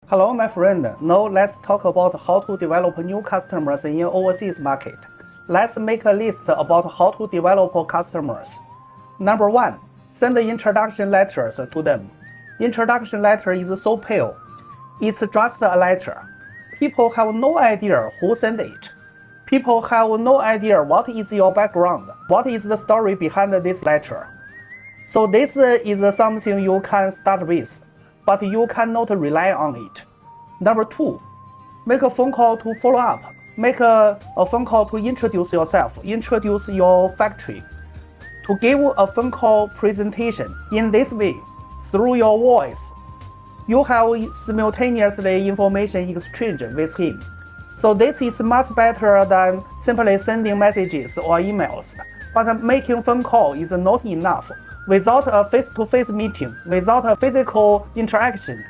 Hello, my friend. Now let's talk about how to develop new customers in overseas market. Let's make a list about how to develop customers. Number 1. Send introduction letters to them. Introduction letter is so pale. It's just a letter. People have no idea who sent it. People have no idea what is your background, what is the story behind this letter. So this is something you can start with, but you cannot rely on it. Number 2, make a phone call to follow up. Make a phone call to introduce yourself, introduce your factory, to give a phone call presentation. In this way, through your voice, you have simultaneously information exchange with him. So this is much better than simply sending messages or emails. But making phone call is not enough. Without a face-to-face meeting, without a physical interaction.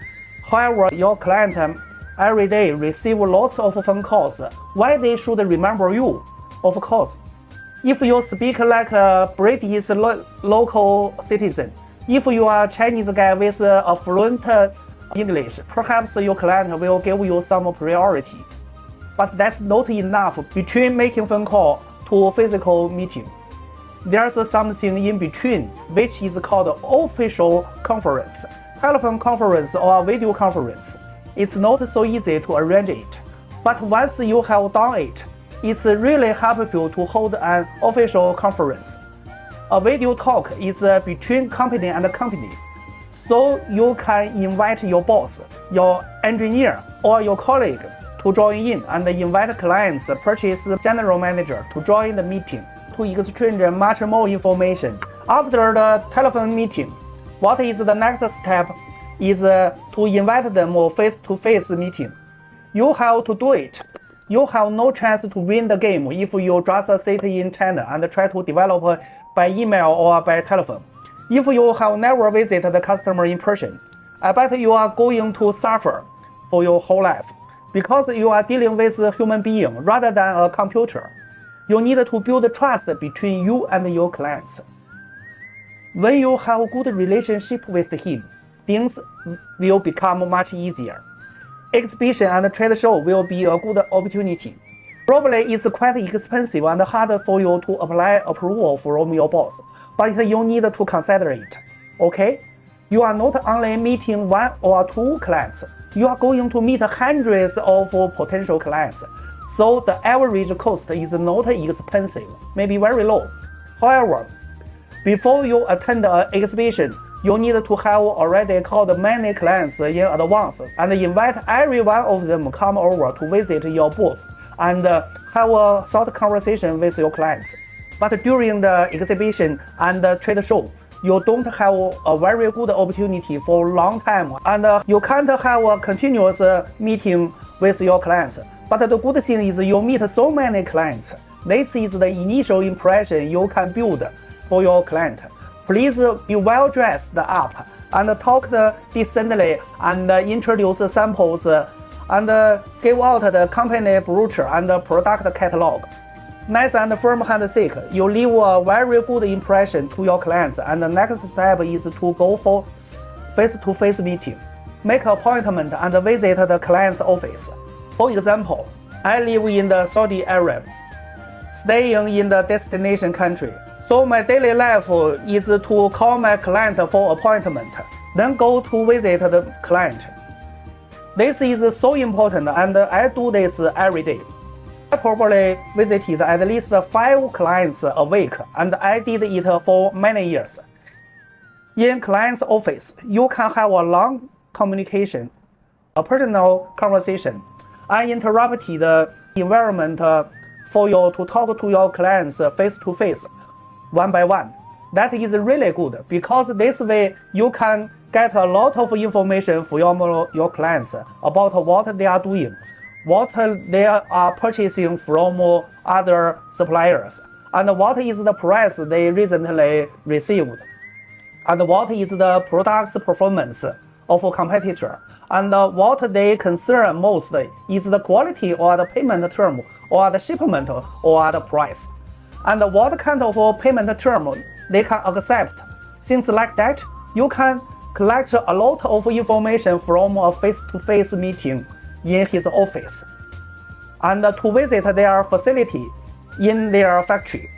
However, your client every day receive lots of phone calls. Why they should remember you? Of course, if you speak like a British local citizen, if you are a Chinese guy with a fluent English, perhaps your client will give you some priority. But that's not enough between making phone call to physical meeting. There's something in between, which is called official conference, telephone conference or video conference. It's not so easy to arrange it. But once you have done it, it's really helpful to hold an official conference. A video talk is between company and company. So you can invite your boss, your engineer, or your colleague to join in and invite clients, purchase general manager to join the meeting, to exchange much more information. After the telephone meeting, what is the next step is to invite them for face-to-face meeting. You have to do it. You have no chance to win the game if you just sit in China and try to develop by email or by telephone. If you have never visited the customer in person, I bet you are going to suffer for your whole life because you are dealing with a human being rather than a computer. You need to build trust between you and your clients. When you have a good relationship with him, things will become much easier. Exhibition and trade show will be a good opportunity. Probably it's quite expensive and hard for you to apply approval from your boss, but you need to consider it. Okay? You are not only meeting 1 or 2 clients, you are going to meet hundreds of potential clients. So the average cost is not expensive, maybe very low. However, before you attend an exhibition, you need to have already called many clients in advance and invite every one of them come over to visit your booth and have a short conversation with your clients. But during the exhibition and the trade show, you don't have a very good opportunity for a long time and you can't have a continuous meeting with your clients. But the good thing is you meet so many clients. This is the initial impression you can build for your client. Please be well dressed up and talk decently and introduce samples and give out the company brochure and product catalog. Nice and firm handshake, you leave a very good impression to your clients, and the next step is to go for face-to-face meeting. Make an appointment and visit the client's office. For example, I live in the Saudi Arabia, staying in the destination country. So my daily life is to call my client for appointment, then go to visit the client. This is so important and I do this every day. I probably visited at least 5 clients a week and I did it for many years. In client's office, you can have a long communication, a personal conversation, uninterrupted environment for you to talk to your clients face to face, one by one. That is really good because this way you can get a lot of information for your clients about what they are doing, what they are purchasing from other suppliers, and what is the price they recently received, and what is the product's performance of a competitor, and what they concern most is the quality or the payment term or the shipment or the price, and what kind of payment term they can accept. Things like that, you can collect a lot of information from a face-to-face meeting in his office, and to visit their facility in their factory.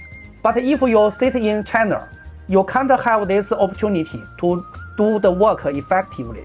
But if you sit in China, you can't have this opportunity to do the work effectively.